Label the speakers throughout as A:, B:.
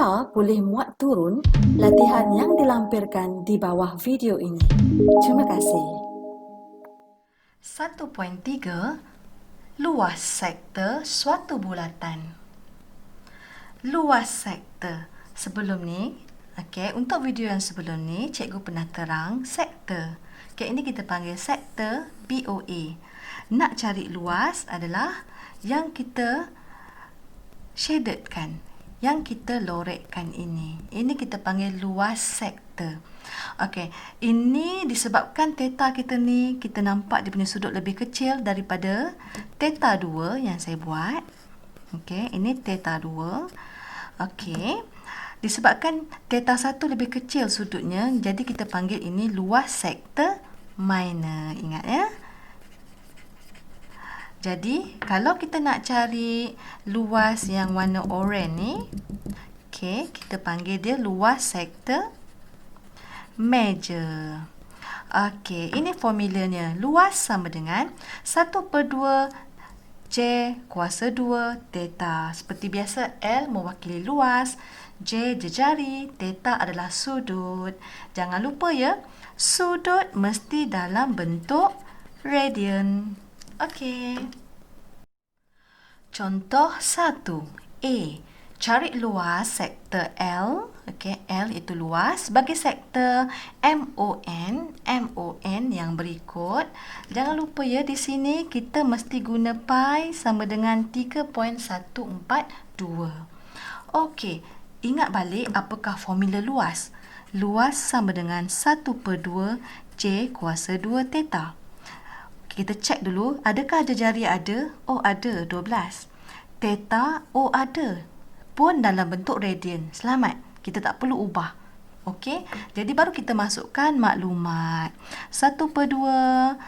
A: Anda boleh muat turun latihan yang dilampirkan di bawah video ini. Terima kasih.
B: 1.3 Luas sektor suatu bulatan. Luas sektor. Sebelum ni, untuk video yang sebelum ni, cikgu pernah terang sektor. Ini kita panggil sektor BOA. Nak cari luas adalah yang kita shadedkan, yang kita lorekkan ini. Ini kita panggil luas sektor. Ini disebabkan theta kita ni, kita nampak dia punya sudut lebih kecil daripada theta 2 yang saya buat. Ini theta 2. Disebabkan theta 1 lebih kecil sudutnya, jadi kita panggil ini luas sektor minor. Ingat ya? Jadi, kalau kita nak cari luas yang warna oranye ni, kita panggil dia luas sektor major. Ini formulanya. Luas sama dengan 1/2 J kuasa 2 theta. Seperti biasa, L mewakili luas, J jejari, theta adalah sudut. Jangan lupa ya, sudut mesti dalam bentuk radian. Contoh 1. A. Cari luas sektor L. L itu luas bagi sektor MON. MON yang berikut. Jangan lupa ya, di sini kita mesti guna pi sama dengan 3.142. Ingat balik apakah formula luas. Luas sama dengan 1/2 J kuasa 2 theta. Kita cek dulu, adakah jejari ada? Oh, ada, 12. Theta, oh ada. Pun dalam bentuk radian. Selamat, kita tak perlu ubah. Jadi baru kita masukkan maklumat. 1/2,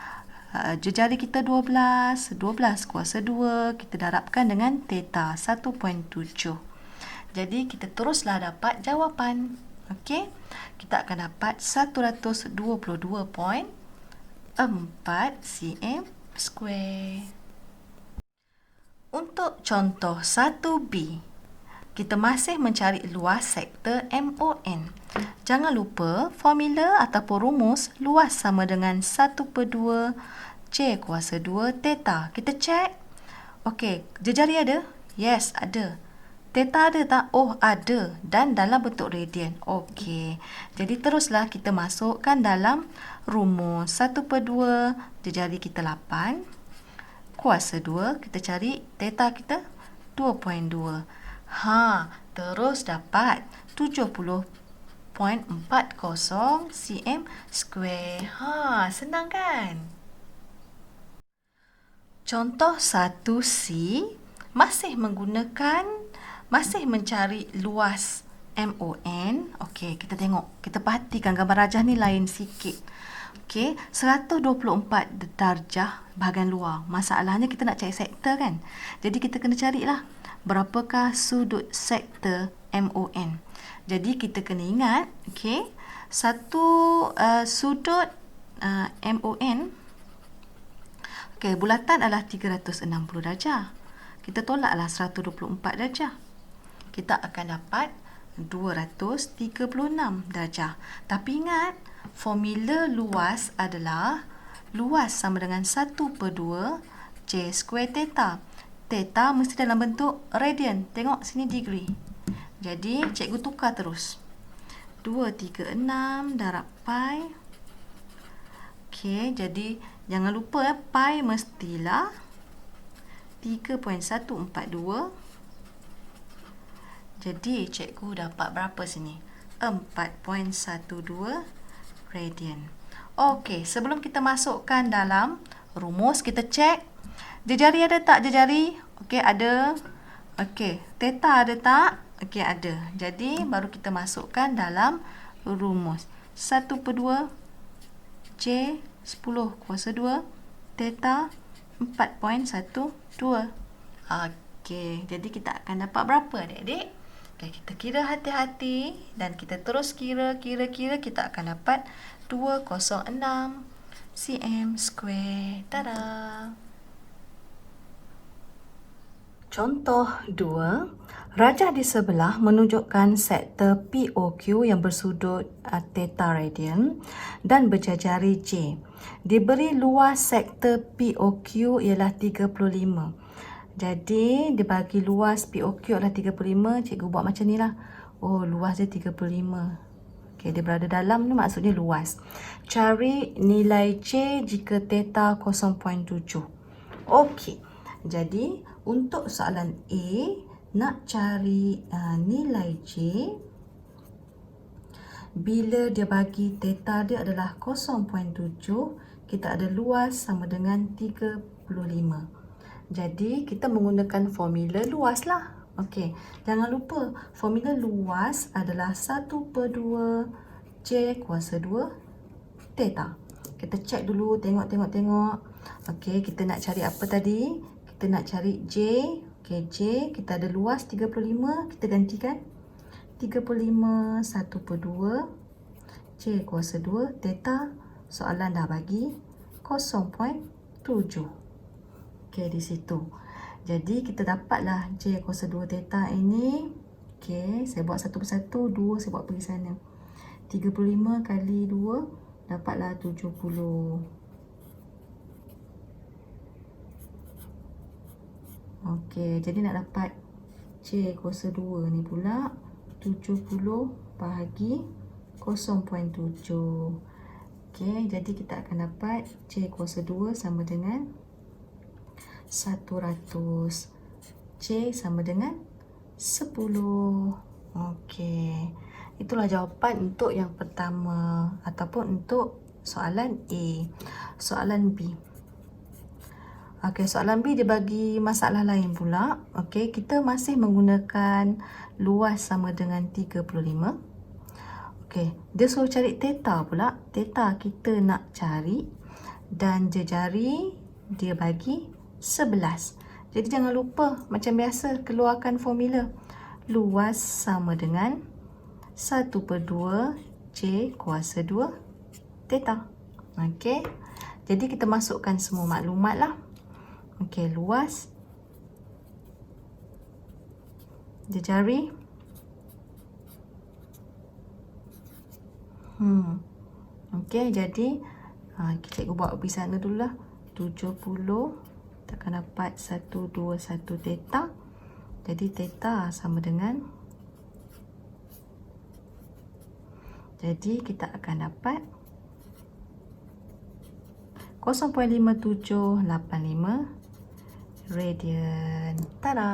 B: jejari kita 12. 12 kuasa 2, kita darabkan dengan theta, 1.7. Jadi kita teruslah dapat jawapan. Kita akan dapat 122.4 cm square. Untuk contoh 1B, kita masih mencari luas sektor MON. Jangan lupa formula ataupun rumus luas sama dengan 1/2 J kuasa 2 theta. Kita cek. Jejari ada? Yes, ada. Theta ada tak? Oh, ada. Dan dalam bentuk radian. Jadi teruslah kita masukkan dalam rumus. 1/2, jejari kita 8. Kuasa 2, kita cari theta kita 2.2. Terus dapat 70.40 cm square. Senang kan? Contoh 1C, masih mencari luas MON. Kita tengok. Kita perhatikan gambar rajah ni lain sikit. 124 darjah bahagian luar. Masalahnya kita nak cari sektor kan? Jadi kita kena carilah berapakah sudut sektor MON. Jadi kita kena ingat, satu sudut MON, bulatan adalah 360 darjah. Kita tolaklah 124 darjah. Kita akan dapat 236 darjah. Tapi ingat, formula luas adalah luas sama dengan 1/2 J square theta. Theta mesti dalam bentuk radian. Tengok sini degree. Jadi cikgu tukar terus. 236 darab pi. Jadi jangan lupa pi mestilah 3.142. Jadi cikgu dapat berapa sini? 4.12 radian. Sebelum kita masukkan dalam rumus, kita cek jejari ada tak jejari? Ada. Theta ada tak? Ada. Jadi baru kita masukkan dalam rumus. 1/2 J 10 kuasa 2 theta 4.12. Jadi kita akan dapat berapa adik-adik? Kita kira hati-hati dan kita terus kira, kita akan dapat 206 cm square. Tada! Contoh 2, rajah di sebelah menunjukkan sektor POQ yang bersudut theta radian dan berjajari J. Diberi luas sektor POQ ialah 35. Jadi, dibagi luas POQ adalah 35, cikgu buat macam ni lah. Oh, luas dia 35. Okey, dia berada dalam ni maksudnya luas. Cari nilai J jika theta 0.7. Okey, jadi untuk soalan A, nak cari nilai J bila dia bagi theta dia adalah 0.7, kita ada luas sama dengan 35. Jadi kita menggunakan formula luas lah. Okey, jangan lupa formula luas adalah 1/2 J kuasa 2 theta. Kita cek dulu, tengok. Okey, kita nak cari apa tadi? Kita nak cari J. Okey, J kita ada luas 35, kita gantikan 35 1/2 J kuasa 2 theta. Soalan dah bagi 0.7. Okey, di situ. Jadi kita dapatlah J kuasa 2 theta ini. Okey, saya buat satu persatu, 2 saya buat pergi sana. 35 kali 2 dapatlah 70. Okey, jadi nak dapat J kuasa 2 ni pula 70 bahagi 0.7. Okey, jadi kita akan dapat J kuasa 2 sama dengan 100. J sama dengan 10. Okey, itulah jawapan untuk yang pertama ataupun untuk soalan A. Soalan B. Okey, soalan B dia bagi masalah lain pula. Okey, kita masih menggunakan luas sama dengan 35. Okey, dia suruh cari theta pula. Theta kita nak cari dan jejari dia bagi 11. Jadi jangan lupa macam biasa keluarkan formula. Luas sama dengan 1/2 J kuasa 2 theta. Okey, jadi kita masukkan semua maklumat lah. Okey, luas jejari okey, jadi cikgu buat pergi sana dulu lah. 70 kita akan dapat 121 theta. Jadi theta sama dengan, jadi kita akan dapat 0.5785 radian. Tada!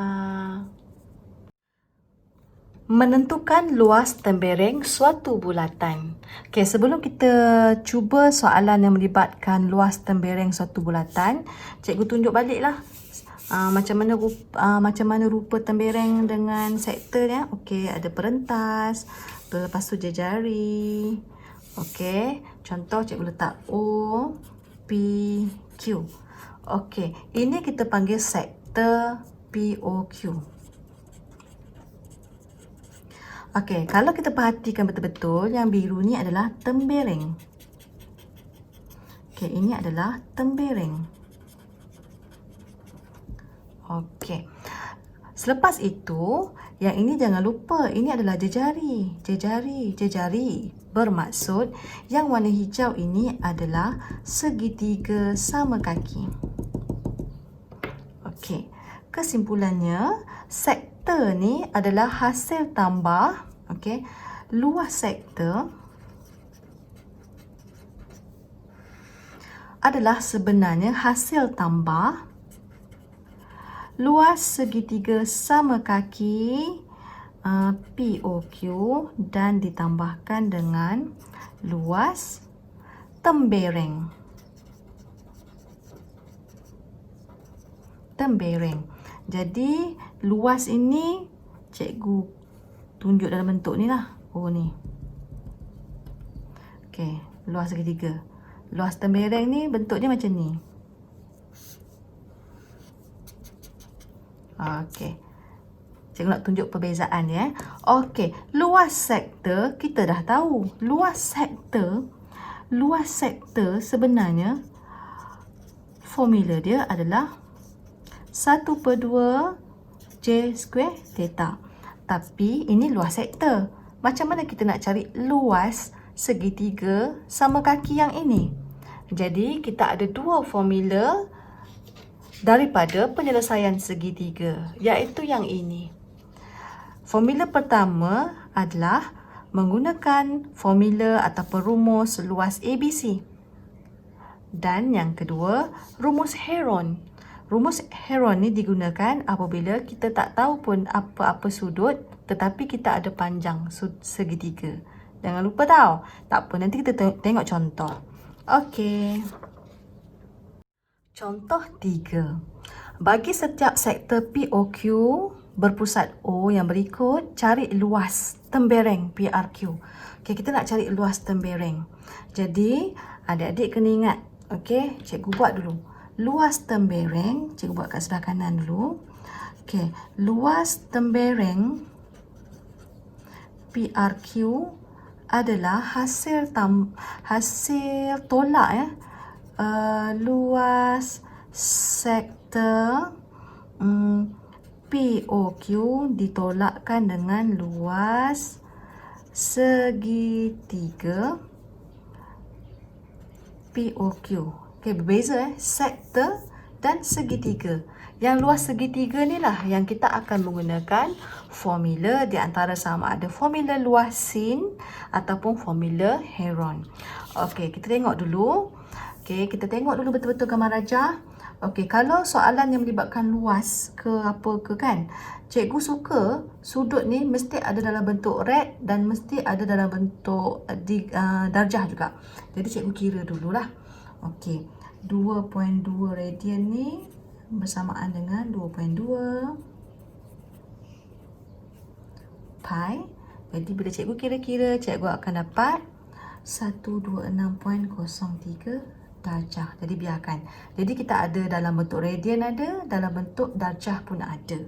B: Menentukan luas tembereng suatu bulatan. Okey, sebelum kita cuba soalan yang melibatkan luas tembereng suatu bulatan, cikgu tunjuk baliklah macam mana rupa tembereng dengan sektor dia. Okey, ada perentas, lepas tu jejari. Okey, contoh cikgu letak O, P, Q. Okey, ini kita panggil sektor POQ. Okey, kalau kita perhatikan betul-betul, yang biru ni adalah tembereng. Okey, ini adalah tembereng. Okey. Selepas itu, yang ini jangan lupa, ini adalah jejari. Jejari bermaksud yang warna hijau ini adalah segitiga sama kaki. Okey. Kesimpulannya, sektor ni adalah hasil tambah, okey, luas sektor adalah sebenarnya hasil tambah luas segitiga sama kaki POQ dan ditambahkan dengan luas tembereng. Jadi luas ini cikgu tunjuk dalam bentuk ni lah. Oh ni. Okey, luas segitiga. Luas tembereng ni bentuknya macam ni. Okey. Cikgu nak tunjuk perbezaan ya. Okey, luas sektor kita dah tahu. Luas sektor sebenarnya formula dia adalah 1/2 J square theta. Tapi ini luas sektor. Macam mana kita nak cari luas segitiga sama kaki yang ini? Jadi kita ada dua formula daripada penyelesaian segitiga, iaitu yang ini. Formula pertama adalah menggunakan formula ataupun rumus luas ABC. Dan yang kedua, rumus Heron. Rumus Heron ni digunakan apabila kita tak tahu pun apa-apa sudut, tetapi kita ada panjang segitiga. Jangan lupa tahu. Tak apa, nanti kita tengok contoh. Okey. Contoh 3. Bagi setiap sektor POQ berpusat O yang berikut, cari luas tembereng PRQ. Okey, kita nak cari luas tembereng. Jadi, adik-adik kena ingat. Okey, cikgu buat dulu. Luas tembereng, cikgu buat kat sebelah kanan dulu. Okey, luas tembereng PRQ adalah hasil tolak luas sektor POQ ditolakkan dengan luas segitiga POQ. Okey, berbeza sektor dan segitiga. Yang luas segitiga ni lah yang kita akan menggunakan formula di antara sama ada formula luas sin ataupun formula Heron. Okey, kita tengok dulu. Okey, kita tengok dulu betul-betul gambar rajah. Okey, kalau soalan yang melibatkan luas ke apa ke kan, cikgu suka sudut ni mesti ada dalam bentuk rad dan mesti ada dalam bentuk darjah juga. Jadi cikgu kira dululah. Okey, 2.2 radian ni bersamaan dengan 2.2 pi. Jadi bila cikgu kira-kira, cikgu akan dapat 126.03 darjah. Jadi biarkan. Jadi kita ada dalam bentuk radian ada, dalam bentuk darjah pun ada.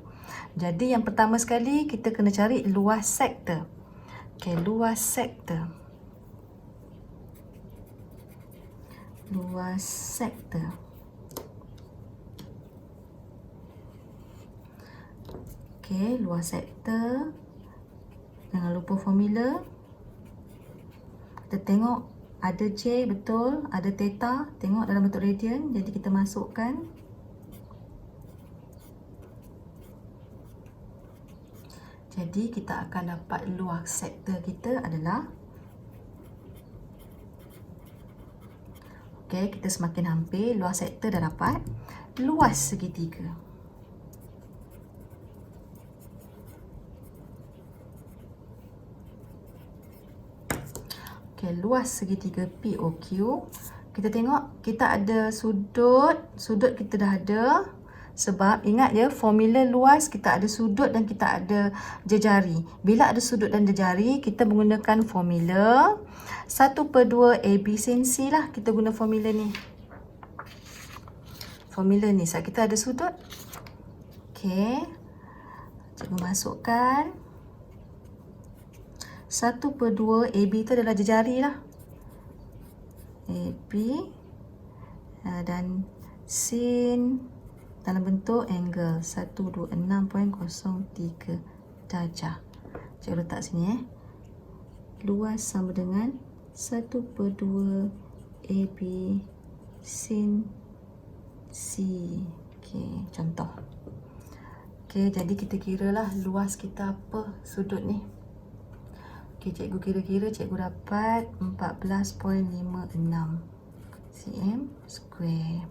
B: Jadi yang pertama sekali kita kena cari luas sektor. Okey, luas sektor. Luas sektor. Okey, luas sektor. Jangan lupa formula. Kita tengok ada J betul, ada theta, tengok dalam bentuk radian, jadi kita masukkan. Jadi kita akan dapat luas sektor kita adalah, okey, kita semakin hampir, luas sektor dah dapat, luas segitiga. Okay, luas segitiga POQ. Kita tengok kita ada sudut kita dah ada. Sebab ingat ya, formula luas kita ada sudut dan kita ada jejari. Bila ada sudut dan jejari, kita menggunakan formula 1/2 AB sin C lah. Kita guna formula ni. Formula ni saat kita ada sudut. Okay, cikgu masukkan 1/2 AB tu adalah jejari lah. AB dan sin dalam bentuk angle 126.03 darjah. Cikgu letak sini luas sama dengan 1/2 AB sin C. Okey, contoh. Okey, jadi kita kiralah luas kita apa sudut ni. Okey, cikgu kira-kira, cikgu dapat 14.56 cm square.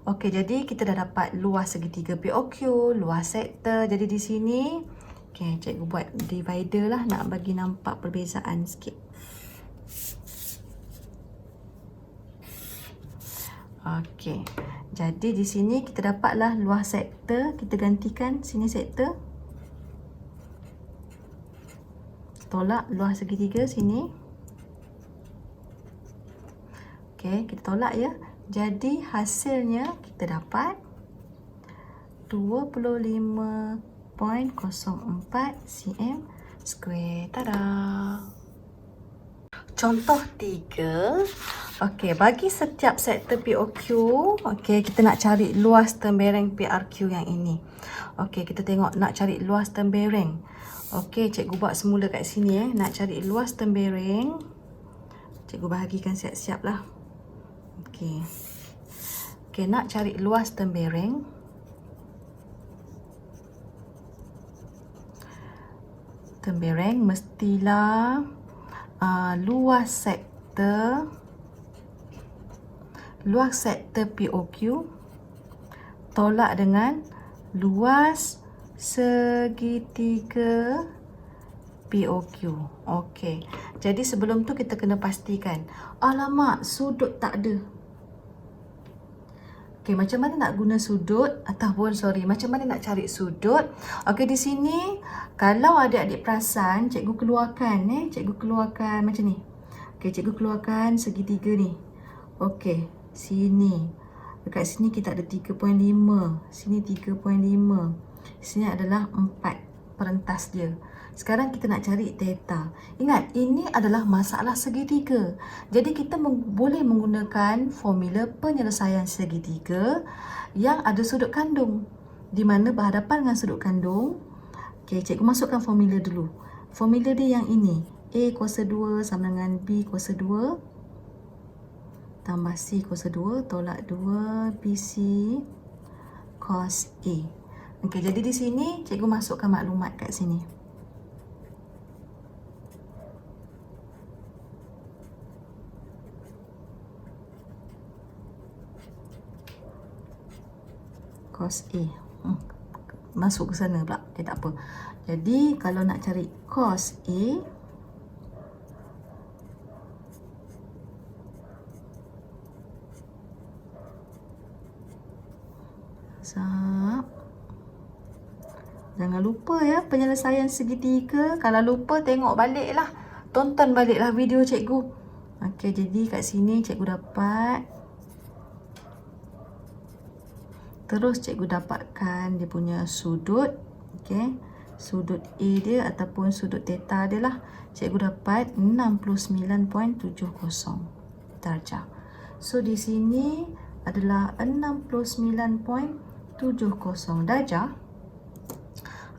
B: Okey, jadi kita dah dapat luas segitiga POQ, luas sektor. Jadi di sini, okey, cikgu buat divider lah, nak bagi nampak perbezaan sikit. Okey, jadi di sini kita dapatlah luas sektor. Kita gantikan sini sektor. Tolak luas segitiga sini. Okey, kita tolak ya. Jadi hasilnya kita dapat 25.04 cm square. Tada! Contoh 3. Okey, bagi setiap sektor POQ, okey, kita nak cari luas tembereng PRQ yang ini. Okey, kita tengok nak cari luas tembereng. Okey, cikgu buat semula kat sini nak cari luas tembereng. Cikgu bahagikan siap-siap lah. Okey. Okey, nak cari luas tembereng. Tembereng mestilah luas sektor POQ tolak dengan luas segitiga POQ. Okey. Jadi sebelum tu kita kena pastikan. Alamak, sudut tak ada. Okey, macam mana nak guna sudut macam mana nak cari sudut? Okey, di sini kalau adik-adik perasan, cikgu keluarkan macam ni. Okey, cikgu keluarkan segitiga ni. Okey, sini. Dekat sini kita ada 3.5. Sini 3.5. Sini adalah 4 perentas dia. Sekarang kita nak cari theta. Ingat, ini adalah masalah segitiga. Jadi kita boleh menggunakan formula penyelesaian segitiga yang ada sudut kandung. Di mana berhadapan dengan sudut kandung. Okey, cikgu masukkan formula dulu. Formula dia yang ini. A kuasa 2 sama dengan B kuasa 2 tambah C kuasa 2 tolak 2 BC cos A. Okey, jadi di sini cikgu masukkan maklumat kat sini. Cos A. Masuk ke sana pula. Okay, tak apa. Jadi kalau nak cari cos A, jangan lupa ya penyelesaian segitiga. Kalau lupa tengok balik lah. Tonton balik lah video cikgu. Okey, jadi kat sini cikgu dapat. Terus cikgu dapatkan dia punya sudut. Okey, sudut A dia ataupun sudut theta dia lah. Cikgu dapat 69.70 darjah. So di sini adalah 69.70 darjah.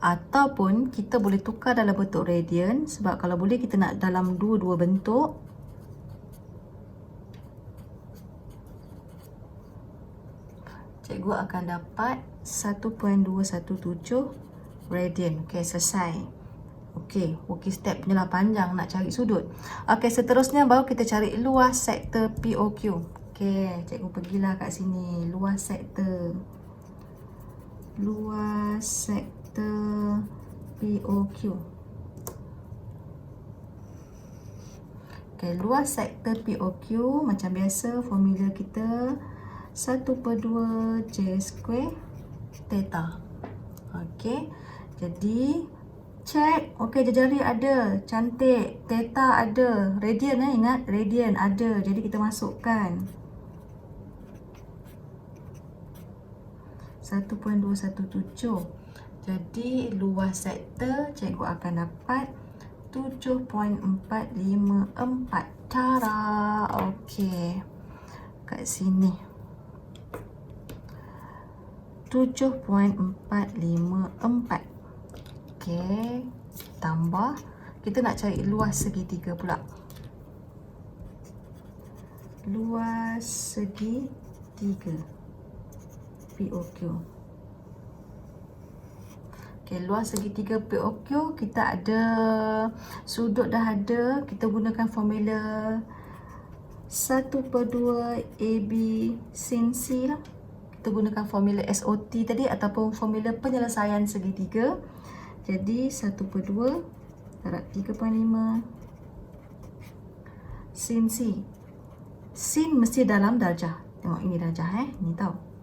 B: Ataupun kita boleh tukar dalam bentuk radian. Sebab kalau boleh kita nak dalam dua-dua bentuk. Cikgu akan dapat 1.217 radian. Okey, selesai. Okey, working step ni lah panjang nak cari sudut. Okey, seterusnya baru kita cari luas sektor POQ. Okey, cikgu pergilah kat sini. Luas sektor POQ. Okey, luas sektor POQ macam biasa formula kita 1/2 J square theta. Okey, jadi check. Okey, jari ada, cantik. Theta ada, radian ingat, radian ada. Jadi kita masukkan 1.217. Jadi luas sektor cikgu akan dapat 7.454. Tara. Okey, kat sini 7.454. Okey, tambah. Kita nak cari luas segitiga pula. Luas segitiga POQ. Okey, luas segitiga POQ kita ada sudut dah ada. Kita gunakan formula 1/2 AB sin C lah. Kita gunakan formula SOT tadi ataupun formula penyelesaian segitiga. Jadi 1/2 darab 3.5 sin C. Sin mesti dalam darjah. Tengok ini darjah ni tahu.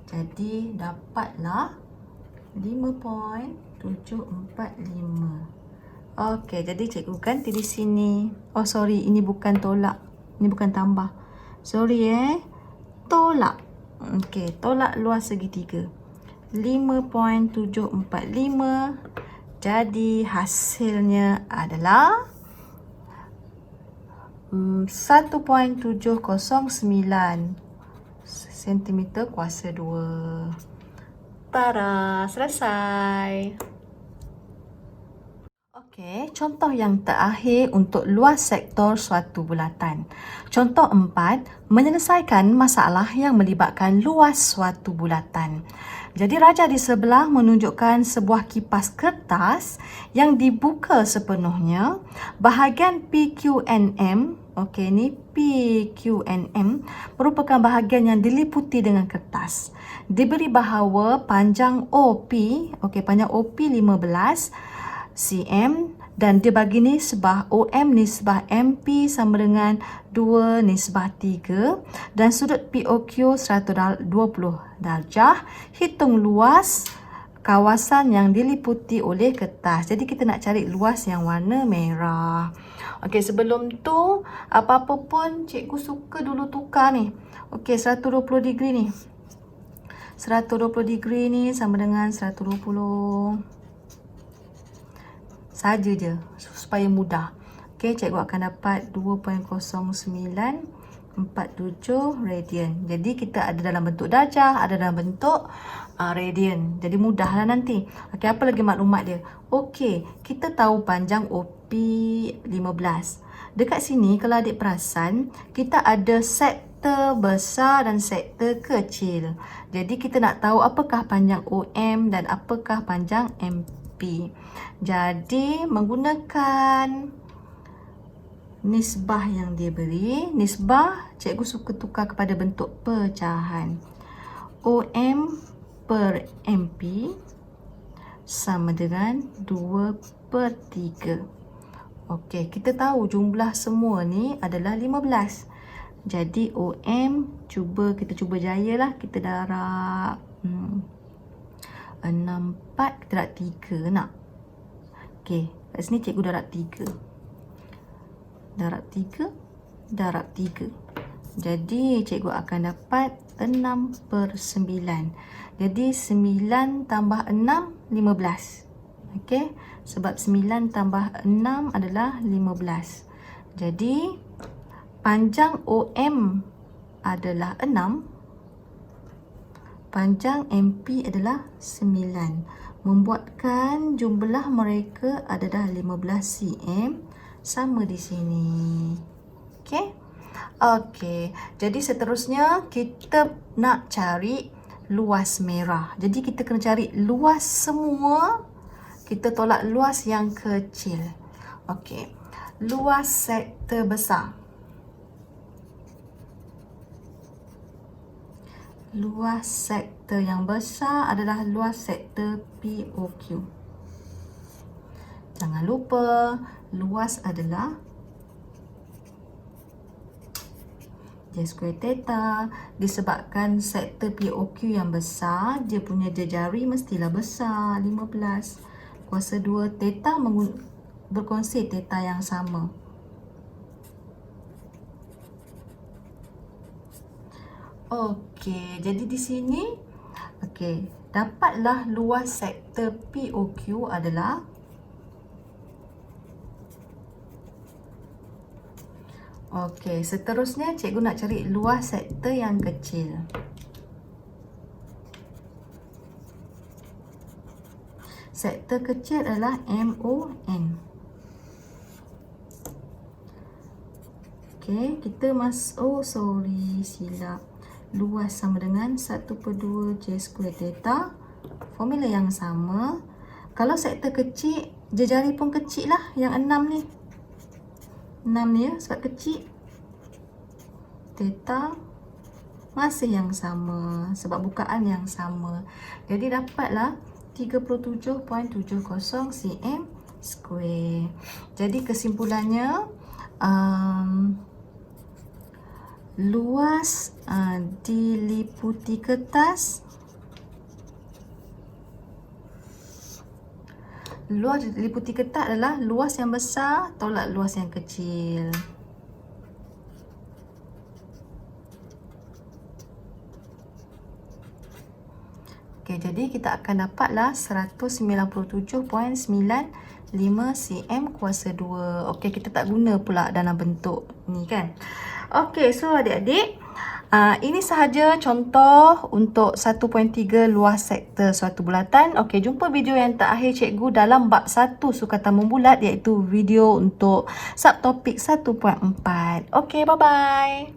B: Jadi dapatlah 5.745. Okey, jadi cikgu ganti di sini. Oh sorry, ini bukan tolak. Ini bukan tambah. Sorry tolak. Okey, tolak luas segitiga 5.745. Jadi hasilnya adalah 1.709 cm kuasa 2. Tada, selesai. Okey, contoh yang terakhir untuk luas sektor suatu bulatan. Contoh 4, menyelesaikan masalah yang melibatkan luas suatu bulatan. Jadi raja di sebelah menunjukkan sebuah kipas kertas yang dibuka sepenuhnya. Bahagian PQNM, okey ni PQNM merupakan bahagian yang diliputi dengan kertas. Diberi bahawa panjang OP, okey panjang OP 15 cm dan dia bagi nisbah OM nisbah MP sama dengan 2 nisbah 3 dan sudut POQ 120 darjah. Hitung luas kawasan yang diliputi oleh kertas. Jadi kita nak cari luas yang warna merah. Okey, sebelum tu apa-apa pun cikgu suka dulu tukar ni. Okey, 120 degree ni. 120 degree ni sama dengan 120 saja je supaya mudah. Okey, cikgu akan dapat 2.0947 radian. Jadi kita ada dalam bentuk darjah, ada dalam bentuk radian. Jadi mudahlah nanti. Okey, apa lagi maklumat dia? Okey, kita tahu panjang OP 15. Dekat sini kalau adik perasan, kita ada sektor besar dan sektor kecil. Jadi kita nak tahu apakah panjang OM dan apakah panjang MP. Jadi menggunakan nisbah yang dia beri, nisbah cikgu suka tukar kepada bentuk pecahan. OM per MP sama dengan 2/3. Okey, kita tahu jumlah semua ni adalah 15. Jadi OM kita cuba jayalah, kita darab 64, kita darab 3 nak. Okey, kat sini cikgu darab 3. Darab 3, darab 3. Jadi cikgu akan dapat 6/9. Jadi 9 tambah 6, 15. Okey, sebab 9 tambah 6 adalah 15. Jadi panjang OM adalah 6. Panjang MP adalah 9. Membuatkan jumlah mereka adalah 15 cm sama di sini. Okey. Okey. Jadi seterusnya kita nak cari luas merah. Jadi kita kena cari luas semua. Kita tolak luas yang kecil. Okey. Luas sektor besar. Luas sektor yang besar adalah luas sektor POQ. Jangan lupa, luas adalah J square theta. Disebabkan sektor POQ yang besar, dia punya jari mestilah besar, 15. Kuasa 2 theta berkongsi theta yang sama. Okey, jadi di sini dapatlah luas sektor POQ adalah seterusnya cikgu nak cari luas sektor yang kecil. Sektor kecil adalah MON. Okey, kita silap. Luas sama dengan 1/2 J square theta. Formula yang sama. Kalau sektor kecil, jari pun kecil lah. Yang 6 ni. 6 ni ya, sebab kecil. Theta masih yang sama. Sebab bukaan yang sama. Jadi dapatlah 37.70 cm square. Jadi kesimpulannya, luas diliputi kertas. Luas diliputi kertas adalah luas yang besar tolak luas yang kecil. Okey, jadi kita akan dapatlah 197.9 5cm kuasa 2. Okey, kita tak guna pula dalam bentuk ni kan. Okey, so adik-adik, ini sahaja contoh untuk 1.3 luas sektor suatu bulatan. Okey, jumpa video yang terakhir cikgu dalam bab 1 sukatan membulat, iaitu video untuk subtopik 1.4. Okey, bye-bye.